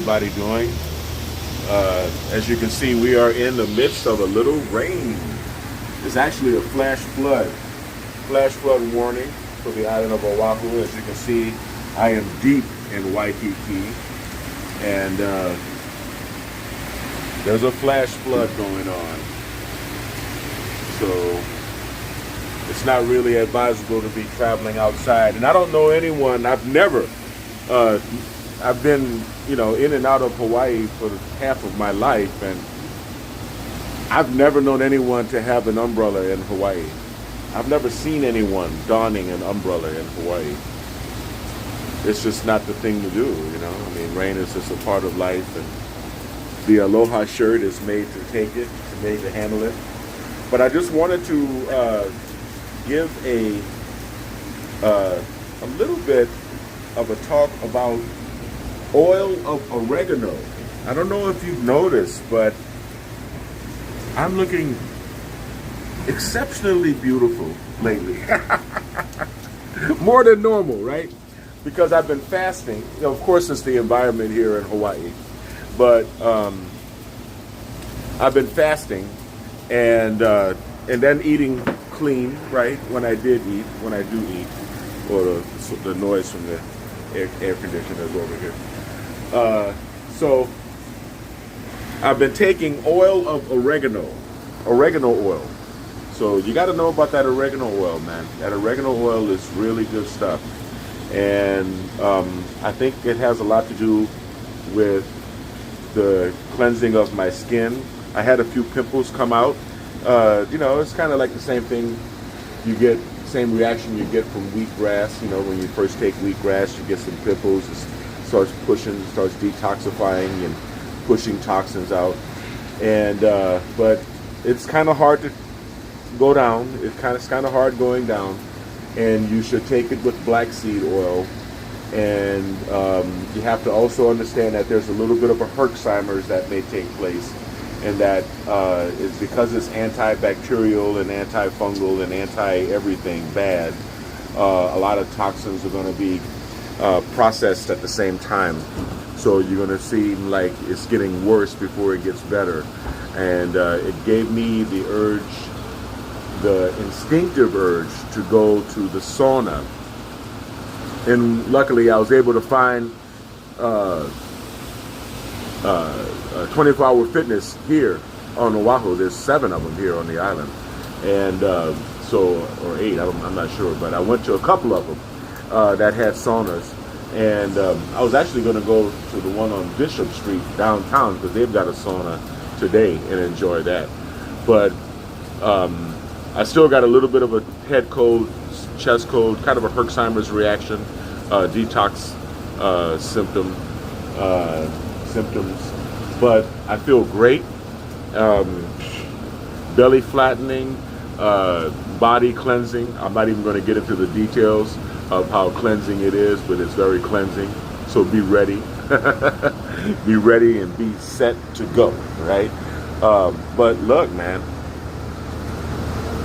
everybody doing? As you can see, we are in the midst of a little rain. It's actually a flash flood warning for the island of Oahu. As you can see, I am deep in Waikiki, and there's a flash flood going on. So it's not really advisable to be traveling outside. And I don't know anyone, I've been, in and out of Hawaii for half of my life, and I've never known anyone to have an umbrella in Hawaii. I've never seen anyone donning an umbrella in Hawaii. It's just not the thing to do, I mean, rain is just a part of life, and the Aloha shirt is made to take it, it's made to handle it. But I just wanted to give a little bit of a talk about oil of oregano. I don't know if you've noticed, but I'm looking exceptionally beautiful lately. More than normal, right? Because I've been fasting. Of course, it's the environment here in Hawaii, but I've been fasting and then eating clean, right? When I do eat, or the noise from the air conditioners over here. So I've been taking oil of oregano oil. So you got to know about that oregano oil, man. That oregano oil is really good stuff. And I think it has a lot to do with the cleansing of my skin. I had a few pimples come out. It's kind of like the same thing same reaction you get from wheatgrass. When you first take wheatgrass, you get some pimples. It starts detoxifying and pushing toxins out. And but it's kind of hard to go down. It's kind of hard going down. And you should take it with black seed oil. And you have to also understand that there's a little bit of a Herxheimer's that may take place. And that is because it's antibacterial and antifungal and anti-everything bad. A lot of toxins are going to be processed at the same time. So you're going to seem like it's getting worse before it gets better. And it gave me the instinctive urge to go to the sauna. And luckily I was able to find 24-hour fitness here on Oahu. There's 7 of them here on the island, and or 8. I'm not sure, but I went to a couple of them that had saunas, and I was actually going to go to the one on Bishop Street downtown because they've got a sauna today and enjoy that. But I still got a little bit of a head cold, chest cold, kind of a Herxheimer's reaction, detox symptoms, but I feel great. Belly flattening, body cleansing. I'm not even going to get into the details of how cleansing it is, but it's very cleansing. So be ready. Be ready and be set to go, right? But look, man,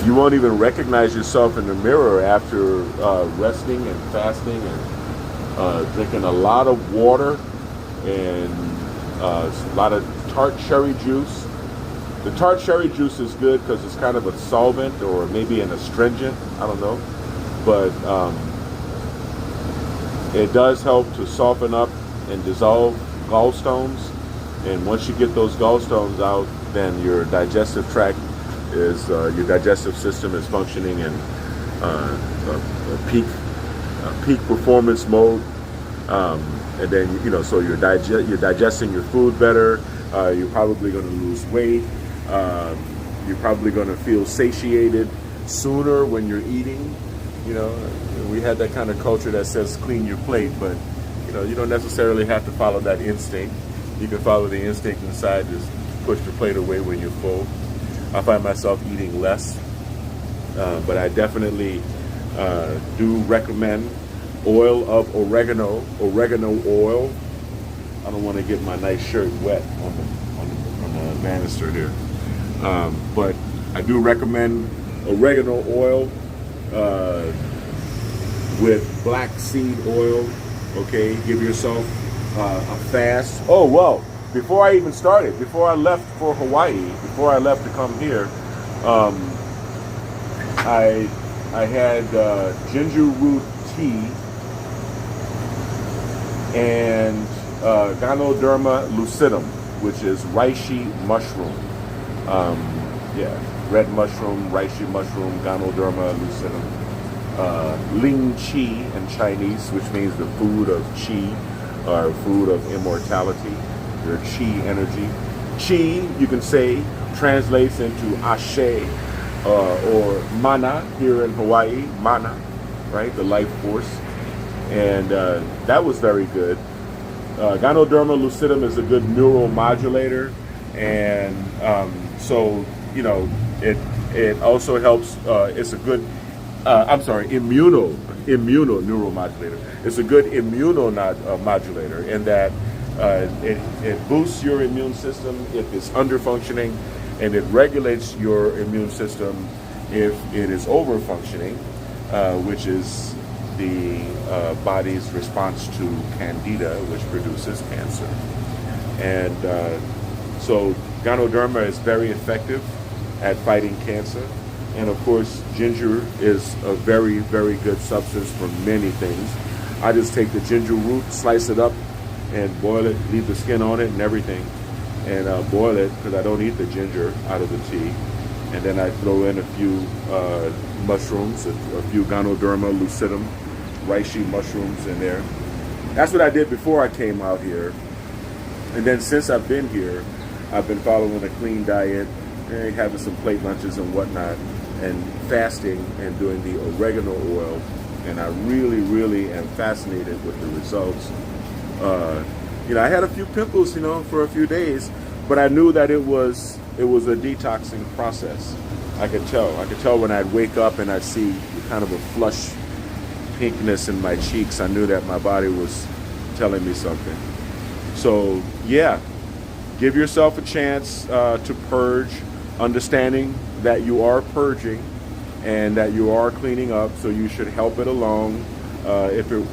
you won't even recognize yourself in the mirror after resting and fasting and drinking a lot of water and a lot of tart cherry juice. The tart cherry juice is good because it's kind of a solvent or maybe an astringent, I don't know. But it does help to soften up and dissolve gallstones. And once you get those gallstones out, then your digestive tract your digestive system is functioning in peak performance mode. And then, so you're digesting your food better. You're probably going to lose weight. You're probably going to feel satiated sooner when you're eating. We had that kind of culture that says clean your plate, but you don't necessarily have to follow that instinct. You can follow the instinct inside, just push the plate away when you're full. I find myself eating less, but I definitely do recommend oil of oregano oil. I don't want to get my nice shirt wet on the banister here, but I do recommend oregano oil with black seed oil. Okay, give yourself a fast. Oh well, before I even started, before I left for Hawaii, before I left to come here, um, I had ginger root tea and Ganoderma lucidum, which is reishi mushroom. Um, yeah, red mushroom, reishi mushroom, Ganoderma lucidum. Ling Qi in Chinese, which means the food of Qi, or food of immortality, your Qi energy. Qi, you can say, translates into Ashe, or Mana here in Hawaii, Mana, right, the life force. And that was very good. Ganoderma lucidum is a good neuromodulator, and so it also helps. It's a good immuno neuromodulator. It's a good immunomodulator in that it boosts your immune system if it's under functioning, and it regulates your immune system if it is over functioning, which is the body's response to candida, which produces cancer. And so Ganoderma is very effective at fighting cancer. And of course, ginger is a very, very good substance for many things. I just take the ginger root, slice it up, and boil it, leave the skin on it and everything, and boil it, because I don't eat the ginger out of the tea. And then I throw in a few mushrooms, a few Ganoderma lucidum, reishi mushrooms in there. That's what I did before I came out here. And then since I've been here, I've been following a clean diet, having some plate lunches and whatnot, and fasting and doing the oregano oil. And I really, really am fascinated with the results. I had a few pimples, for a few days, but I knew that it was a detoxing process. I could tell when I'd wake up and I'd see kind of a flush pinkness in my cheeks. I knew that my body was telling me something. So yeah, give yourself a chance to purge, understanding that you are purging and that you are cleaning up, so you should help it along. If it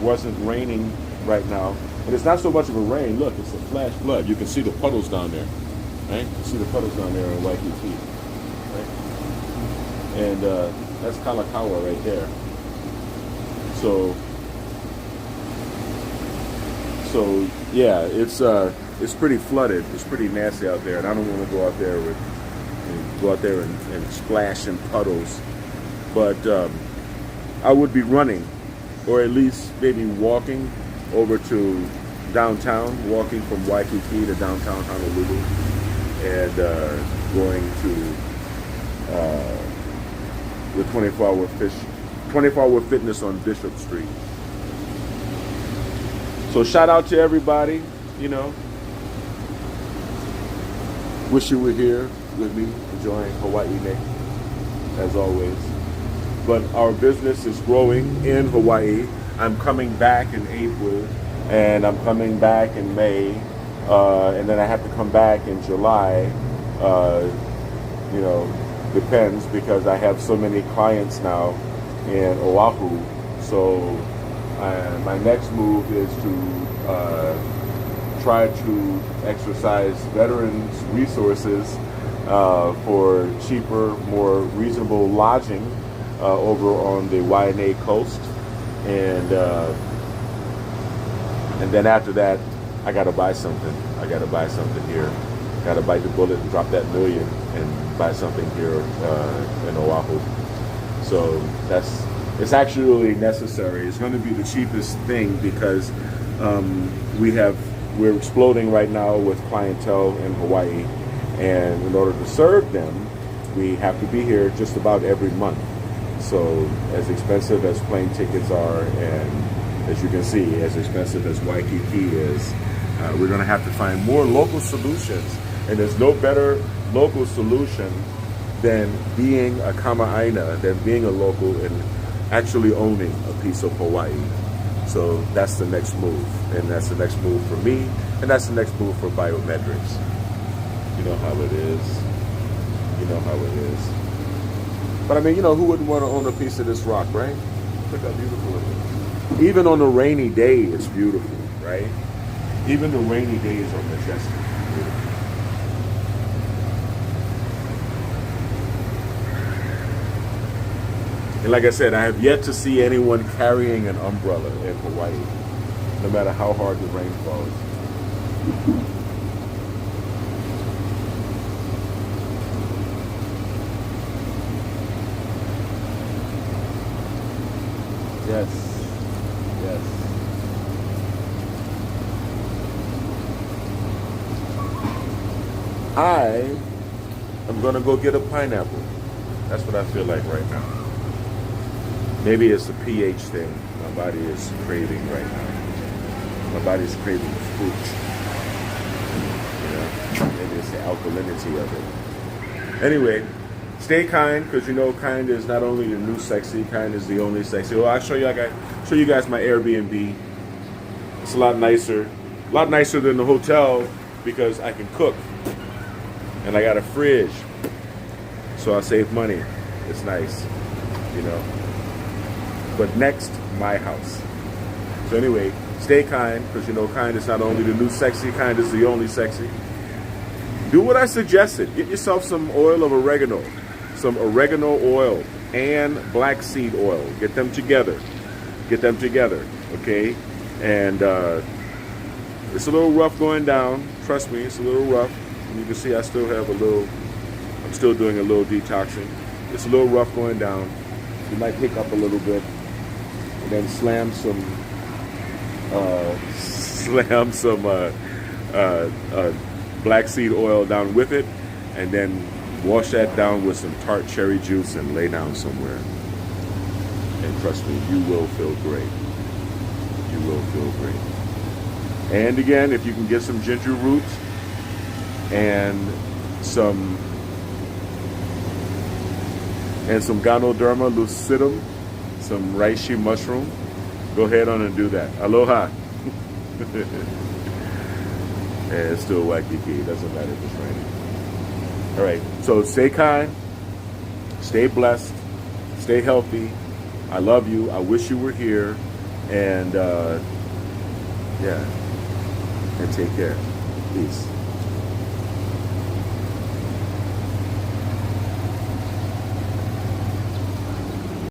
wasn't raining right now, and it's not so much of a rain, look, it's a flash flood. You can see the puddles down there, right? You can see the puddles down there in Waikiki, right? And that's Kalakaua right there. So yeah, it's pretty flooded. It's pretty nasty out there, and I don't want to go out there and splash in puddles. But I would be running, or at least maybe walking over to downtown, walking from Waikiki to downtown Honolulu, and going to the 24-hour fitness on Bishop Street. So shout out to everybody, Wish you were here with me, enjoying Hawaii Day, as always. But our business is growing in Hawaii. I'm coming back in April, and I'm coming back in May, and then I have to come back in July. Depends, because I have so many clients now in Oahu. So my next move is to try to exercise veterans resources for cheaper, more reasonable lodging over on the Waianae coast, and then after that, I gotta buy something. I gotta buy something here. Gotta bite the bullet and drop that million and buy something here in Oahu. So it's actually necessary. It's going to be the cheapest thing, because we're exploding right now with clientele in Hawaii, and in order to serve them, we have to be here just about every month. So as expensive as plane tickets are, and as you can see, as expensive as Waikiki is, we're going to have to find more local solutions. And there's no better local solution than being a kama'aina, than being a local and actually owning a piece of Hawaii. So that's the next move. And that's the next move for me. And that's the next move for Biometrics. You know how it is. You know how it is. But I mean, who wouldn't want to own a piece of this rock, right? Look how beautiful it is. Even on a rainy day, it's beautiful, right? Even the rainy days are majestic. And like I said, I have yet to see anyone carrying an umbrella in Hawaii, no matter how hard the rain falls. Yes, yes. I am gonna go get a pineapple. That's what I feel like right now. Maybe it's a pH thing. My body is craving right now. My body's craving fruit. You know, maybe it's the alkalinity of it. Anyway, stay kind, because you know, kind is not only the new sexy, kind is the only sexy. Well, I'll show you. Show you guys my Airbnb. It's a lot nicer than the hotel because I can cook, and I got a fridge, so I save money. It's nice, you know. But next, my house. So anyway, stay kind, because you know, kind is not only the new sexy, kind is the only sexy. Do what I suggested. Get yourself some oil of oregano, some oregano oil and black seed oil. Get them together. Get them together, okay? And it's a little rough going down. Trust me, it's a little rough. And you can see I still have I'm still doing a little detoxing. It's a little rough going down. You might pick up a little bit. And then slam some black seed oil down with it, and then wash that down with some tart cherry juice and lay down somewhere. And trust me, you will feel great. You will feel great. And again, if you can get some ginger root and some Ganoderma lucidum, some reishi mushroom, go ahead on and do that. Aloha. And it's still Waikiki. It doesn't matter if it's raining. All right. So stay kind. Stay blessed. Stay healthy. I love you. I wish you were here. And, yeah. And take care. Peace.